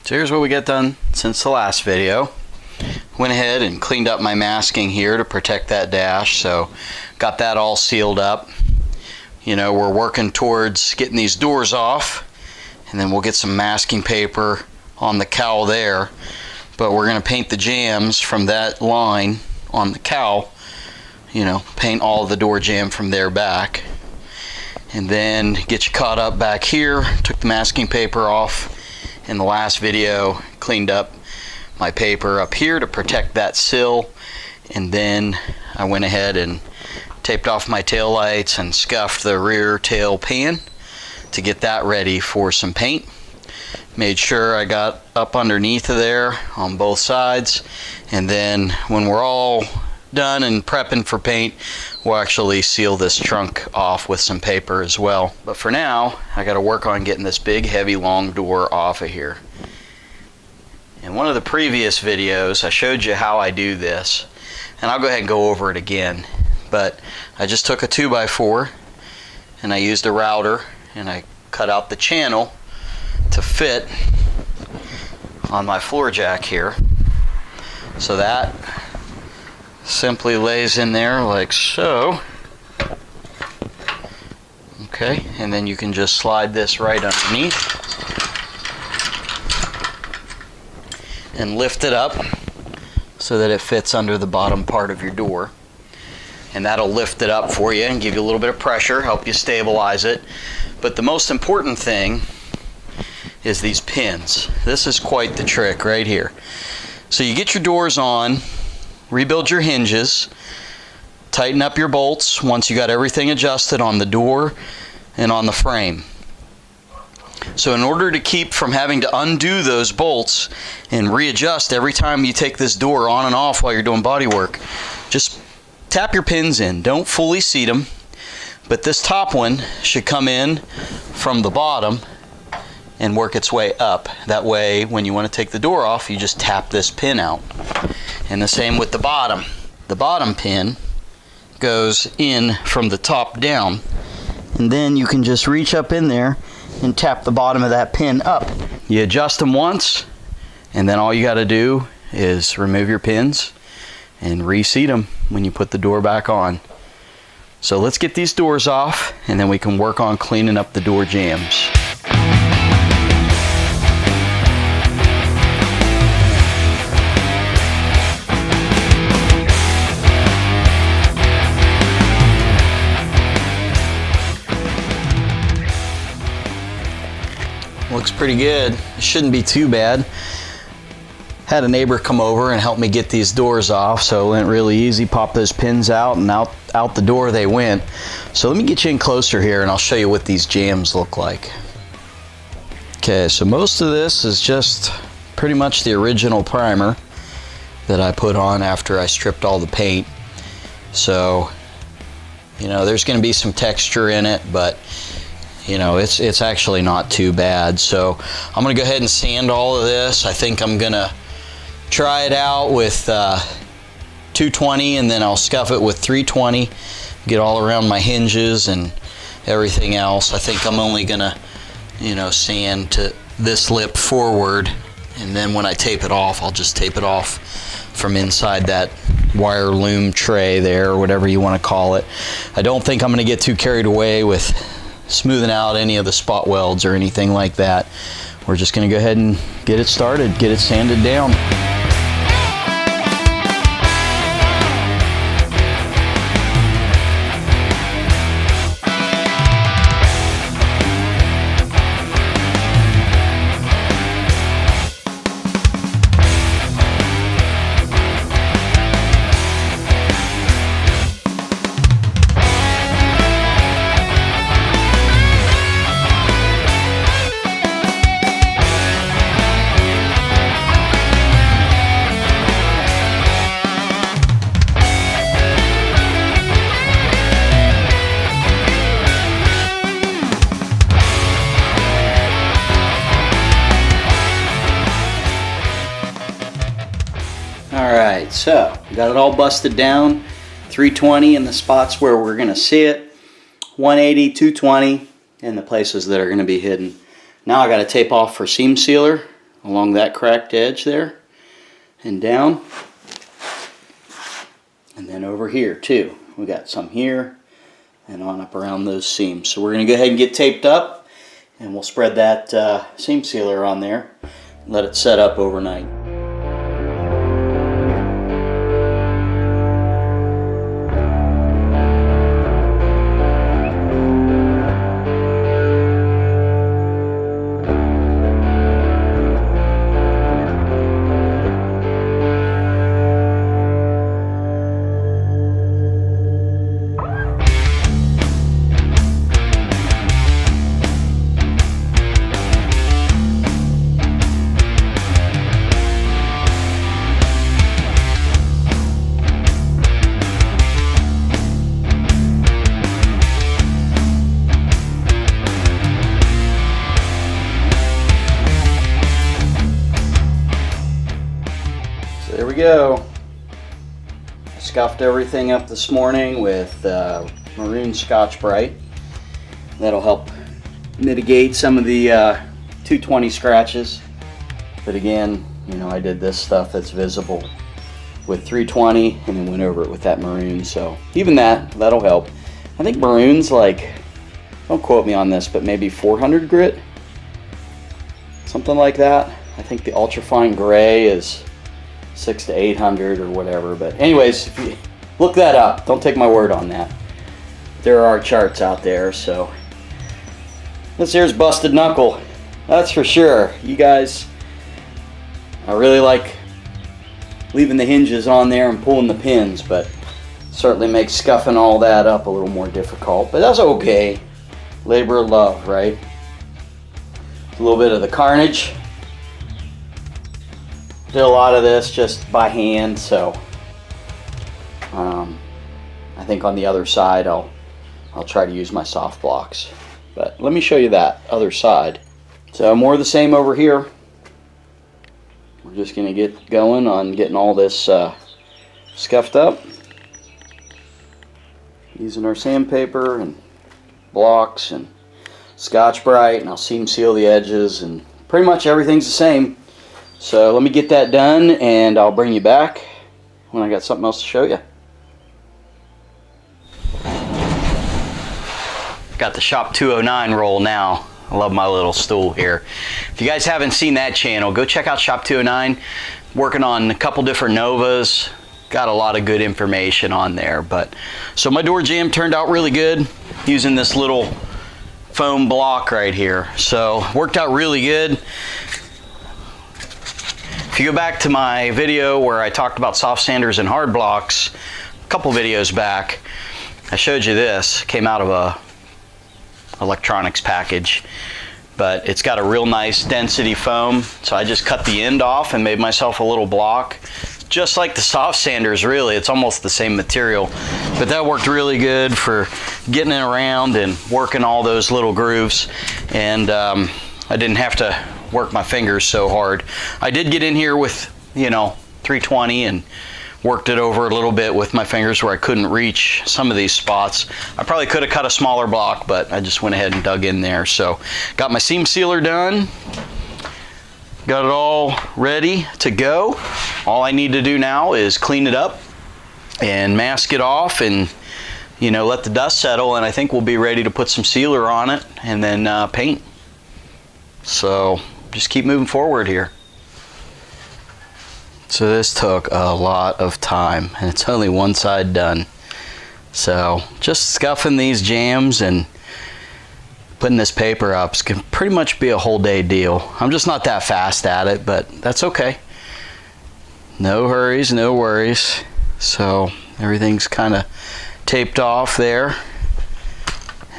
So here's what we got done since the last video. Went ahead and cleaned up my masking here to protect that dash, so got that all sealed up. You know, we're working towards getting these doors off, and then we'll get some masking paper on the cowl there, but we're going to paint the jambs from that line on the cowl, you know, paint all the door jamb from there back, and then get you caught up back here. Took the masking paper off in the last video, cleaned up my paper up here to protect that sill, and then I went ahead and taped off my tail lights and scuffed the rear tail pan to get that ready for some paint. Made sure I got up underneath of there on both sides, and then when we're all done and prepping for paint, we'll actually seal this trunk off with some paper as well. But for now, I got to work on getting this big heavy long door off of here. In one of the previous videos I showed you how I do this, and I'll go ahead and go over it again, but I just took a 2x4 and I used a router and I cut out the channel to fit on my floor jack here. So that simply lays in there like so. Okay, and then you can just slide this right underneath and lift it up so that it fits under the bottom part of your door, and that'll lift it up for you and give you a little bit of pressure, help you stabilize it. But the most important thing is these pins. This is quite the trick right here. So you get your doors on, rebuild your hinges, tighten up your bolts once you got everything adjusted on the door and on the frame. So in order to keep from having to undo those bolts and readjust every time you take this door on and off while you're doing body work, just tap your pins in. Don't fully seat them, but this top one should come in from the bottom and work its way up. That way when you want to take the door off, you just tap this pin out. And the same with the bottom. The bottom pin goes in from the top down, and then you can just reach up in there and tap the bottom of that pin up. You adjust them once, and then all you got to do is remove your pins and reseat them when you put the door back on. So let's get these doors off, and then we can work on cleaning up the door jambs. Looks pretty good. It shouldn't be too bad. Had a neighbor come over and help me get these doors off, so it went really easy. Pop those pins out, and out the door they went. So let me get you in closer here and I'll show you what these jambs look like. Okay, so most of this is just pretty much the original primer that I put on after I stripped all the paint. So, you know, there's going to be some texture in it, but you know, it's actually not too bad. So I'm going to go ahead and sand all of this. I think I'm going to try it out with 220, and then I'll scuff it with 320, get all around my hinges and everything else. I think I'm only going to, you know, sand to this lip forward, and then when I tape it off, I'll just tape it off from inside that wire loom tray there, or whatever you want to call it. I don't think I'm going to get too carried away with smoothing out any of the spot welds or anything like that. We're just going to go ahead and get it started, get it sanded down. Alright, so got it all busted down. 320 in the spots where we're going to see it, 180, 220 in the places that are going to be hidden. Now I got to tape off for seam sealer along that cracked edge there and down. And then over here too. We got some here and on up around those seams. So we're going to go ahead and get taped up, and we'll spread that seam sealer on there and let it set up overnight. There we go. I scuffed everything up this morning with maroon scotch brite. That'll help mitigate some of the 220 scratches. But again, you know, I did this stuff that's visible with 320 and then went over it with that maroon. So even that'll help. I think maroon's like, don't quote me on this, but maybe 400 grit, something like that. I think the ultrafine gray is 600 to 800 or whatever. But anyways, if you look that up, don't take my word on that. There are charts out there. So this here's busted knuckle, that's for sure. You guys, I really like leaving the hinges on there and pulling the pins, but certainly makes scuffing all that up a little more difficult. But that's okay. Labor of love, right? A little bit of the carnage. Did a lot of this just by hand, so I think on the other side I'll try to use my soft blocks. But let me show you that other side. So more of the same over here. We're just going to get going on getting all this scuffed up using our sandpaper and blocks and scotch brite, and I'll seam seal the edges, and pretty much everything's the same. So let me get that done and I'll bring you back when I got something else to show you. Got the Shop 209 roll now. I love my little stool here. If you guys haven't seen that channel, go check out Shop 209. Working on a couple different Novas. Got a lot of good information on there. But so my door jamb turned out really good using this little foam block right here. So worked out really good. If you go back to my video where I talked about soft sanders and hard blocks a couple videos back, I showed you this. Came out of a electronics package, but it's got a real nice density foam, so I just cut the end off and made myself a little block, just like the soft sanders. Really, it's almost the same material, but that worked really good for getting it around and working all those little grooves, and I didn't have to work my fingers so hard. I did get in here with, you know, 320 and worked it over a little bit with my fingers where I couldn't reach some of these spots. I probably could have cut a smaller block, but I just went ahead and dug in there. So got my seam sealer done, got it all ready to go. All I need to do now is clean it up and mask it off and, you know, let the dust settle, and I think we'll be ready to put some sealer on it and then paint. So just keep moving forward here. So this took a lot of time, and it's only one side done. So just scuffing these jambs and putting this paper up can pretty much be a whole day deal. I'm just not that fast at it, but that's okay. No hurries, no worries. So everything's kind of taped off there,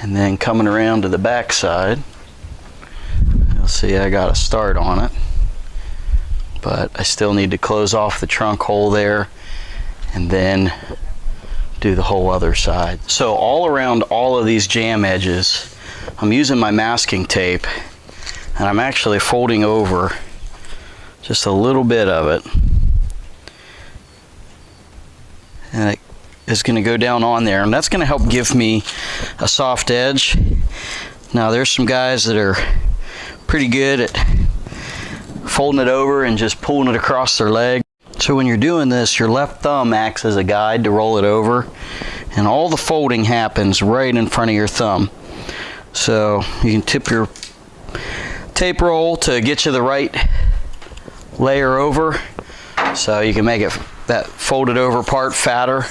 and then coming around to the back side, you'll see I got a start on it, but I still need to close off the trunk hole there and then do the whole other side. So all around all of these jam edges, I'm using my masking tape, and I'm actually folding over just a little bit of it, and it is going to go down on there, and that's going to help give me a soft edge. Now there's some guys that are pretty good at folding it over and just pulling it across their leg. So when you're doing this, your left thumb acts as a guide to roll it over, and all the folding happens right in front of your thumb. So you can tip your tape roll to get you the right layer over, so you can make it that folded over part fatter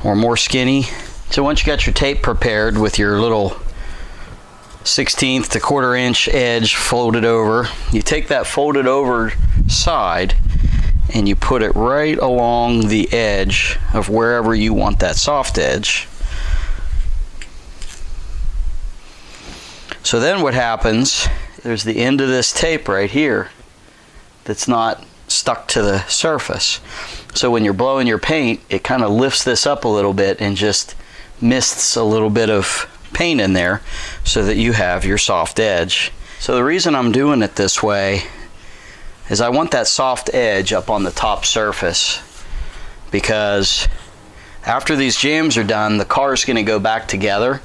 or more skinny. So once you got your tape prepared with your little 1/16 to 1/4 inch edge folded over, you take that folded over side and you put it right along the edge of wherever you want that soft edge. So then what happens, there's the end of this tape right here that's not stuck to the surface. So when you're blowing your paint, it kind of lifts this up a little bit and just mists a little bit of paint in there so that you have your soft edge. So the reason I'm doing it this way is I want that soft edge up on the top surface, because after these jambs are done, the car's going to go back together,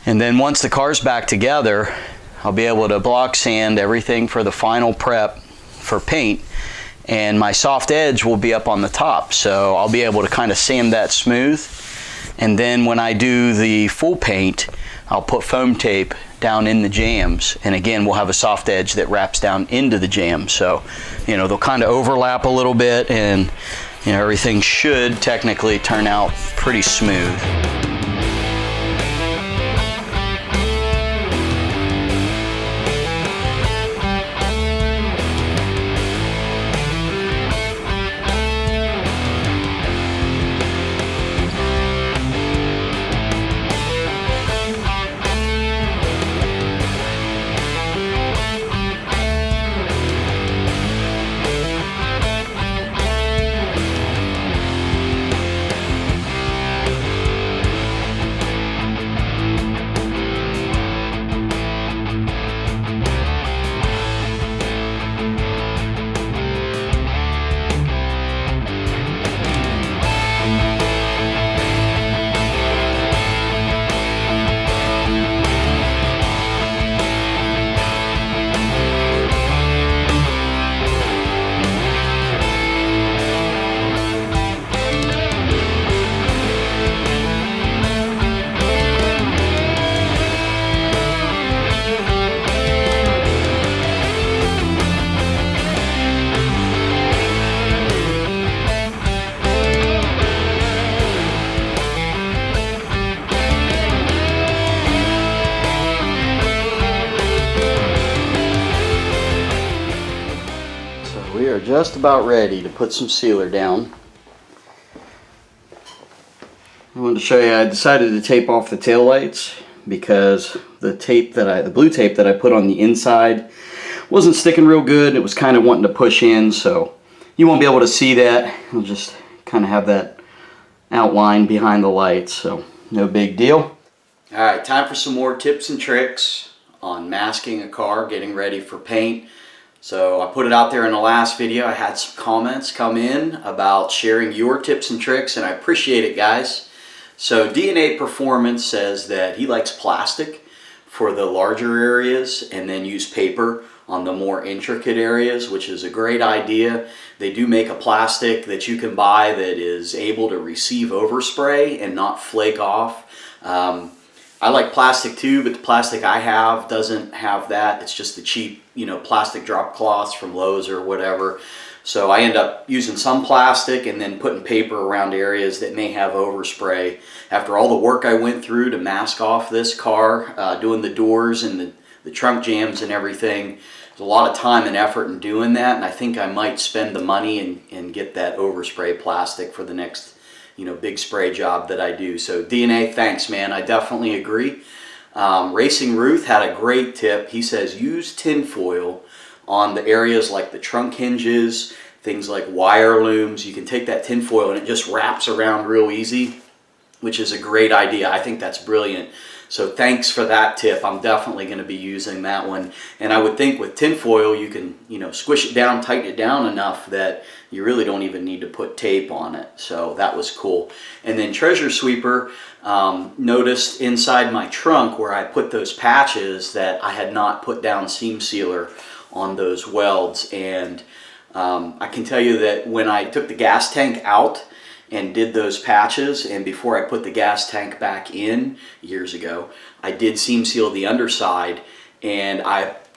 and then once the car's back together, I'll be able to block sand everything for the final prep for paint, and my soft edge will be up on the top, so I'll be able to kind of sand that smooth. And then when I do the full paint, I'll put foam tape down in the jambs, and again we'll have a soft edge that wraps down into the jam. So they'll kind of overlap a little bit, and everything should technically turn out pretty smooth. We are just about ready to put some sealer down. I wanted to show you, I decided to tape off the tail lights because the blue tape that I put on the inside wasn't sticking real good. It was kind of wanting to push in, so you won't be able to see that. I'll just kind of have that outline behind the lights, so no big deal. Alright, time for some more tips and tricks on masking a car, getting ready for paint. So I put it out there in the last video. I had some comments come in about sharing your tips and tricks, and I appreciate it, guys. So DNA Performance says that he likes plastic for the larger areas and then use paper on the more intricate areas, which is a great idea. They do make a plastic that you can buy that is able to receive overspray and not flake off. I like plastic too, but the plastic I have doesn't have that. It's just the cheap, plastic drop cloths from Lowe's or whatever. So I end up using some plastic and then putting paper around areas that may have overspray. After all the work I went through to mask off this car, doing the doors and the trunk jambs and everything, there's a lot of time and effort in doing that, and I think I might spend the money and get that overspray plastic for the next big spray job that I do. So DNA, thanks, man. I definitely agree. Racing Ruth had a great tip. He says use tin foil on the areas like the trunk hinges, things like wire looms. You can take that tin foil and it just wraps around real easy, which is a great idea. I think that's brilliant. So thanks for that tip. I'm definitely going to be using that one. And I would think with tin foil you can, squish it down, tighten it down enough that you really don't even need to put tape on it. So that was cool. And then Treasure Sweeper noticed inside my trunk where I put those patches that I had not put down seam sealer on those welds. And I can tell you that when I took the gas tank out and did those patches, and before I put the gas tank back in years ago, I did seam seal the underside. And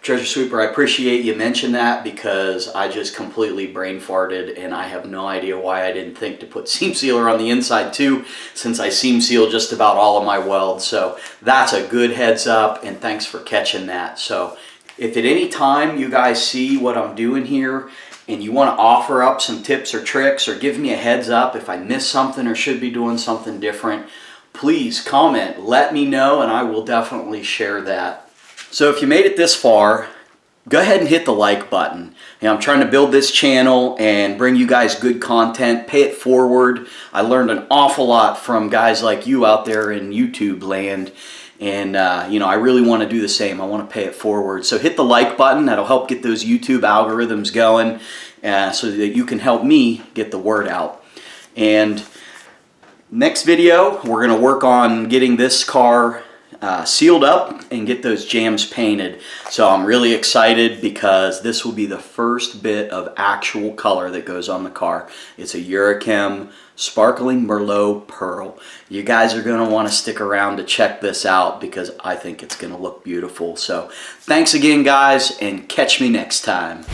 Treasure Sweeper, I appreciate you mentioned that, because I just completely brain farted and I have no idea why I didn't think to put seam sealer on the inside too, since I seam seal just about all of my welds. So that's a good heads up, and thanks for catching that. So if at any time you guys see what I'm doing here and you want to offer up some tips or tricks, or give me a heads up if I missed something or should be doing something different, please comment, let me know, and I will definitely share that. So if you made it this far, go ahead and hit the like button. I'm trying to build this channel and bring you guys good content, pay it forward. I learned an awful lot from guys like you out there in YouTube land, and you know, I really want to do the same. I want to pay it forward. So hit the like button. That'll help get those YouTube algorithms going, so that you can help me get the word out. And next video, we're going to work on getting this car sealed up and get those jambs painted. So I'm really excited, because this will be the first bit of actual color that goes on the car. It's a Eurochem Sparkling Merlot Pearl. You guys are going to want to stick around to check this out, because I think it's going to look beautiful. So thanks again, guys, and catch me next time.